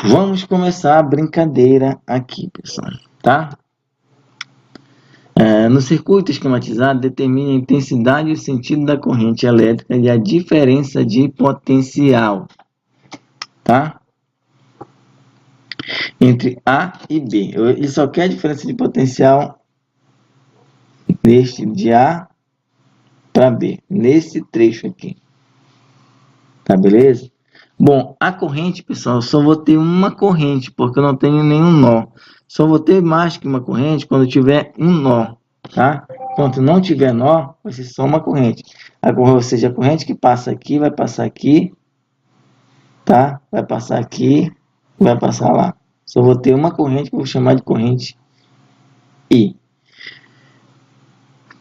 Vamos começar a brincadeira aqui, pessoal, tá? No circuito esquematizado, determine a intensidade e o sentido da corrente elétrica e a diferença de potencial, tá? Entre A e B. Ele só quer a diferença de potencial de A para B, nesse trecho aqui. Tá, beleza? Bom, a corrente, pessoal, eu só vou ter uma corrente, porque eu não tenho nenhum nó. Só vou ter mais que uma corrente quando tiver um nó, tá? Quando não tiver nó, vai ser só uma corrente. Ou seja, a corrente que passa aqui, vai passar aqui, tá? Vai passar aqui, vai passar lá. Só vou ter uma corrente que eu vou chamar de corrente I.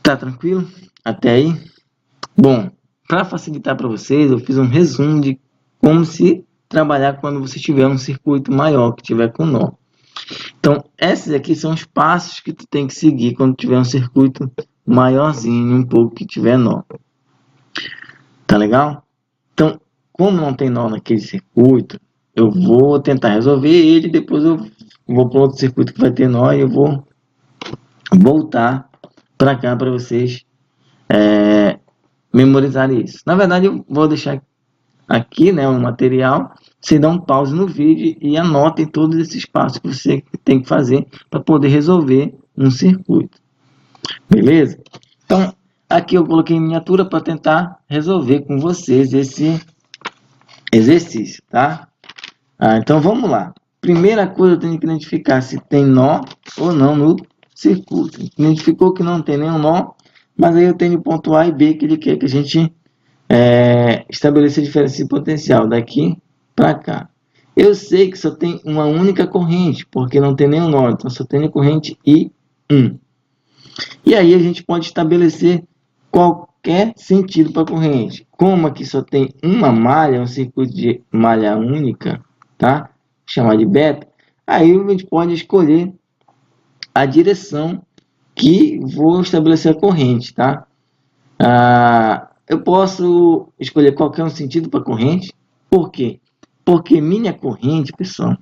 Tá tranquilo? Até aí? Bom, para facilitar para vocês, eu fiz um resumo de como se trabalhar quando você tiver um circuito maior, que tiver com nó. Então, esses aqui são os passos que tu tem que seguir quando tiver um circuito maiorzinho, um pouco que tiver nó. Tá legal? Então, como não tem nó naquele circuito, eu vou tentar resolver ele, depois eu vou para outro circuito que vai ter nó e eu vou voltar para cá para vocês memorizarem isso. Na verdade, eu vou deixar aqui, né, o material, você dá um pause no vídeo e anotem todos esses passos que você tem que fazer para poder resolver um circuito. Beleza? Então, aqui eu coloquei em miniatura para tentar resolver com vocês esse exercício, tá? Então, vamos lá. Primeira coisa, eu tenho que identificar se tem nó ou não no circuito. Identificou que não tem nenhum nó, mas aí eu tenho o ponto A e B que ele quer que a gente estabelecer a diferença de potencial daqui para cá. Eu sei que só tem uma única corrente, porque não tem nenhum nó, então só tem a corrente I1. E aí a gente pode estabelecer qualquer sentido para a corrente. Como aqui só tem uma malha, um circuito de malha única, tá? Chamar de beta, aí a gente pode escolher a direção que vou estabelecer a corrente, tá? Eu posso escolher qualquer um sentido para a corrente. Por quê? Porque minha corrente, pessoal,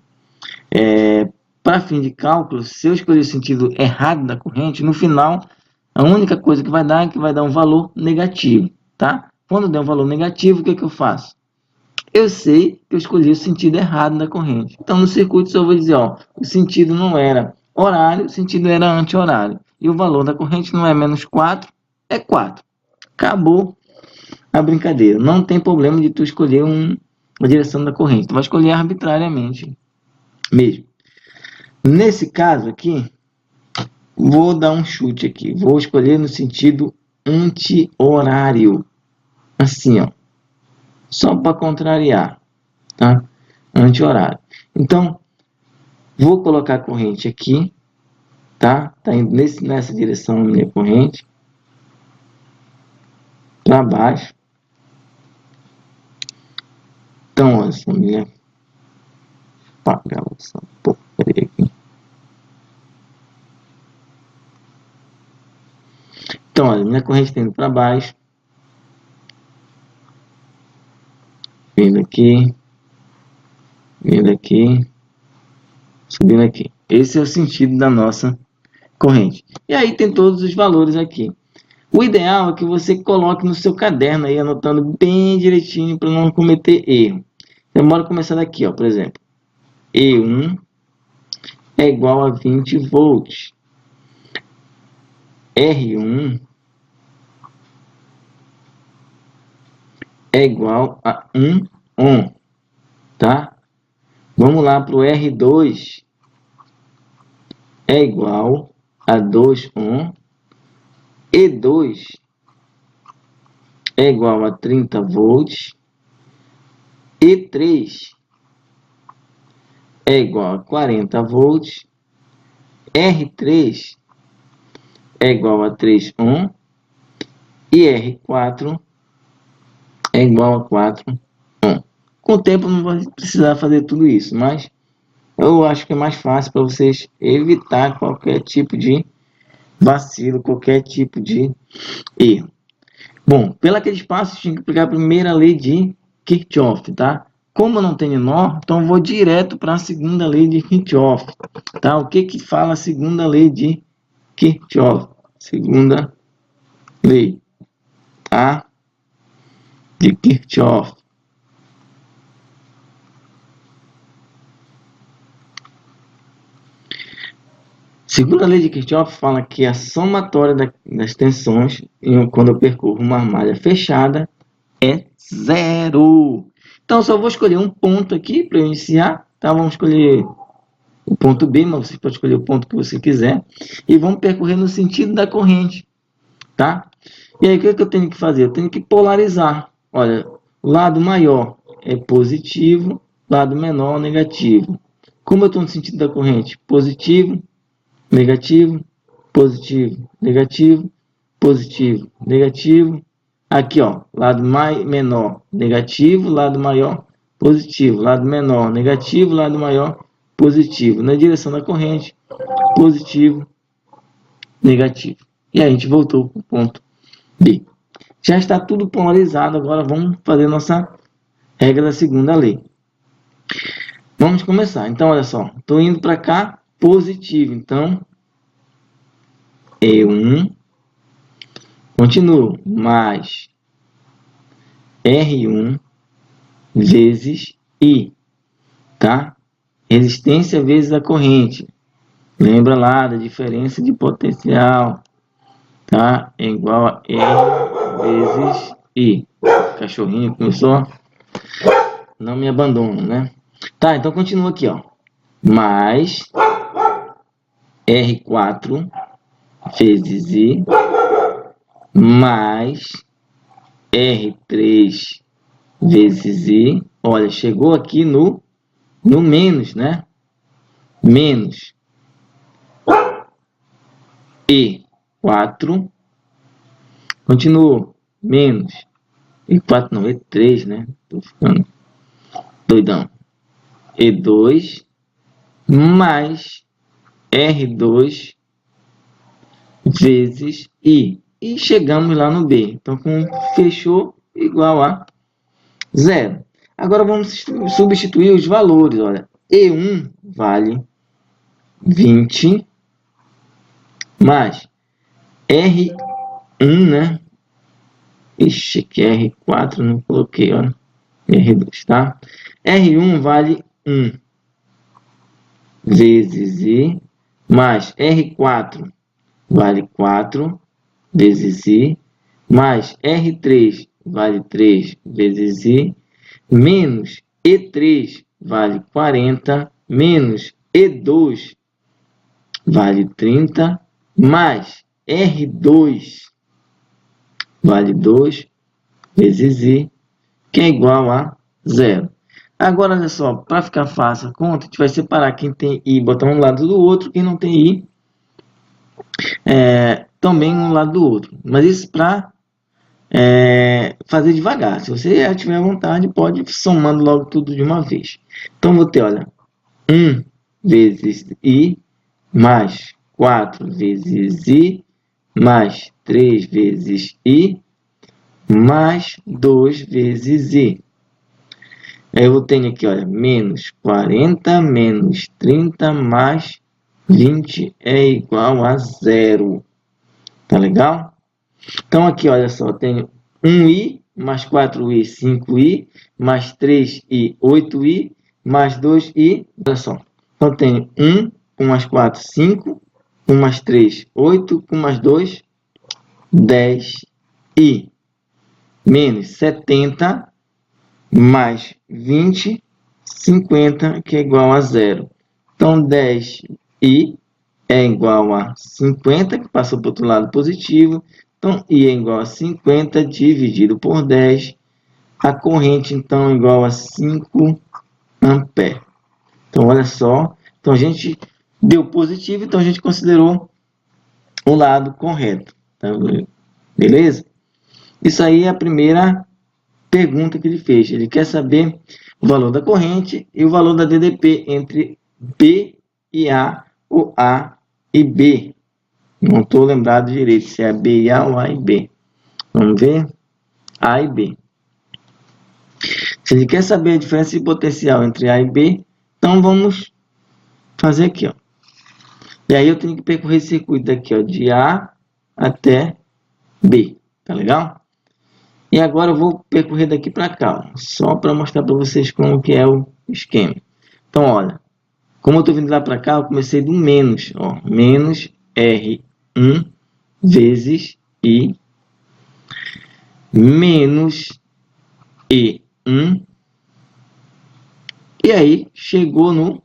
para fim de cálculo, se eu escolher o sentido errado da corrente, no final, a única coisa que vai dar é que vai dar um valor negativo, tá? Quando der um valor negativo, o que eu faço? Eu sei que eu escolhi o sentido errado da corrente. Então, no circuito, só vou dizer, ó, o sentido não era horário, o sentido era anti-horário. E o valor da corrente não é menos 4, é 4. Acabou a brincadeira. Não tem problema de tu escolher uma direção da corrente. Tu vai escolher arbitrariamente mesmo. Nesse caso aqui, vou dar um chute aqui. Vou escolher no sentido anti-horário. Assim, ó. Só para contrariar, tá? Anti-horário. Então, vou colocar a corrente aqui, tá? Tá indo nessa direção a minha corrente. Para baixo. Então, ó, essa minha... apagar essa porcaria aqui. Então, olha, minha corrente está indo para baixo. Vindo aqui. Vindo aqui. Subindo aqui. Esse é o sentido da nossa corrente. E aí tem todos os valores aqui. O ideal é que você coloque no seu caderno aí, anotando bem direitinho para não cometer erro. Então, bora começar daqui, ó, por exemplo. E1 é igual a 20 volts. R1 é igual a 1 ohm, tá? Vamos lá para o R2, é igual a 2 ohm, E2 é igual a 30 volts, E3 é igual a 40 volts, R3 é igual a 3 ohm e R4 é igual a 4 ohm. Com o tempo não vai precisar fazer tudo isso, mas eu acho que é mais fácil para vocês evitar qualquer tipo de vacilo, qualquer tipo de erro. Bom, pelo aqueles passos, tinha que aplicar a primeira lei de Kirchhoff, tá? Como eu não tenho nó, então eu vou direto para a segunda lei de Kirchhoff. Tá? O que fala a segunda lei de Kirchhoff? Segunda lei, tá? De Kirchhoff. Segunda lei de Kirchhoff fala que a somatória das tensões, quando eu percorro uma malha fechada, é zero. Então, só vou escolher um ponto aqui para iniciar. Tá? Vamos escolher o ponto B, mas você pode escolher o ponto que você quiser. E vamos percorrer no sentido da corrente. Tá? E aí, o que eu tenho que fazer? Eu tenho que polarizar. Olha, o lado maior é positivo, lado menor negativo. Como eu estou no sentido da corrente? Positivo, negativo, positivo, negativo, positivo, negativo. Aqui, ó, lado menor, negativo, lado maior, positivo, lado menor, negativo, lado maior, positivo. Na direção da corrente, positivo, negativo. E aí a gente voltou para o ponto B. Já está tudo polarizado, agora vamos fazer nossa regra da segunda lei. Vamos começar. Então, olha só, estou indo para cá, positivo. Então, E1, continuo, mais R1 vezes I, tá? Resistência vezes a corrente. Lembra lá da diferença de potencial, tá? É igual a R vezes I. Cachorrinho começou, não me abandona, né? Tá, então continua aqui, ó. Mais R4 vezes I, mais R3 vezes I. Olha, chegou aqui no menos, né? Menos E4. Continuou. Menos E4 não, E3, né? Tô ficando doidão. E2 mais R2 vezes I. E chegamos lá no B. Então, com fechou igual a zero. Agora vamos substituir os valores. Olha, E1 vale 20 mais R1, né? Ixi, aqui é R4, não coloquei, ó. R2, tá? R1 vale 1 vezes I mais R4 vale 4 vezes I mais R3 vale 3 vezes I menos E3 vale 40 menos E2 vale 30 mais R2 vale 2 vezes I, que é igual a zero. Agora, olha só, para ficar fácil a conta, a gente vai separar quem tem I, botar um lado do outro, quem não tem I, também um lado do outro. Mas isso para fazer devagar. Se você já tiver vontade, pode ir somando logo tudo de uma vez. Então, vou ter, olha, 1 vezes I, mais 4 vezes I, mais 3 vezes I, mais 2 vezes I. Aí eu tenho aqui, olha, menos 40, menos 30, mais 20 é igual a zero. Tá legal? Então, aqui, olha só, eu tenho 1i, mais 4i, 5i, mais 3i, 8i, mais 2i, olha só. Então, eu tenho 1, com mais 4, 5, com mais 3, 8, com mais 2, 10i, menos 70, mais 20, 50, que é igual a zero. Então, 10i é igual a 50, que passou para o outro lado positivo. Então, I é igual a 50 dividido por 10. A corrente, então, é igual a 5 amperes. Então, olha só. Então, a gente deu positivo, então a gente considerou o lado correto. Tá? Beleza? Isso aí é a primeira pergunta que ele fez. Ele quer saber o valor da corrente e o valor da DDP entre B e A, ou A e B. Não estou lembrado direito se é B e A ou A e B. Vamos ver? A e B. Se ele quer saber a diferença de potencial entre A e B, então vamos fazer aqui, ó. E aí eu tenho que percorrer esse circuito daqui, ó, de A até B, tá legal? E agora eu vou percorrer daqui para cá, ó, só para mostrar para vocês como que é o esquema. Então, olha, como eu estou vindo lá para cá, eu comecei do menos, ó, menos R1 vezes I menos E1. E aí chegou no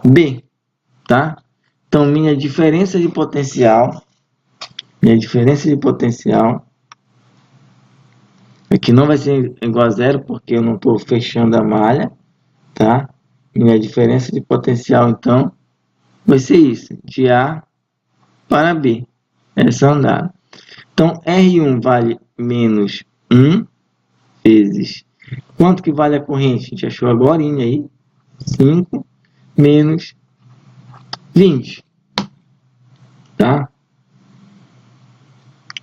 B, tá? Então, minha diferença de potencial aqui não vai ser igual a zero, porque eu não estou fechando a malha, tá? Minha diferença de potencial, então, vai ser isso, de A para B, essa andada. Então, R1 vale menos 1 vezes. Quanto que vale a corrente? A gente achou agora aí, 5 menos 20, tá?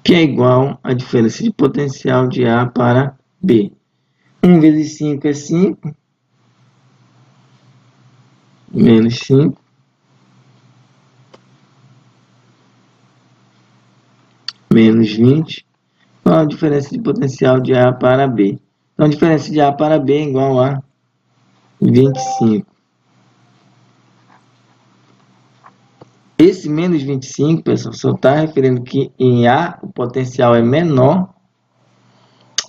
Que é igual a diferença de potencial de A para B. 1 vezes 5 é 5, menos 5, menos 20, qual a diferença de potencial de A para B? Então, a diferença de A para B é igual a 25. Esse menos 25, pessoal, só está referindo que em A o potencial é menor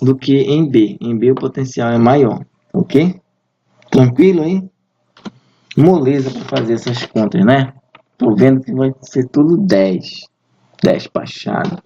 do que em B. Em B o potencial é maior, ok? Tranquilo aí? Moleza para fazer essas contas, né? Tô vendo que vai ser tudo 10. 10 pachado.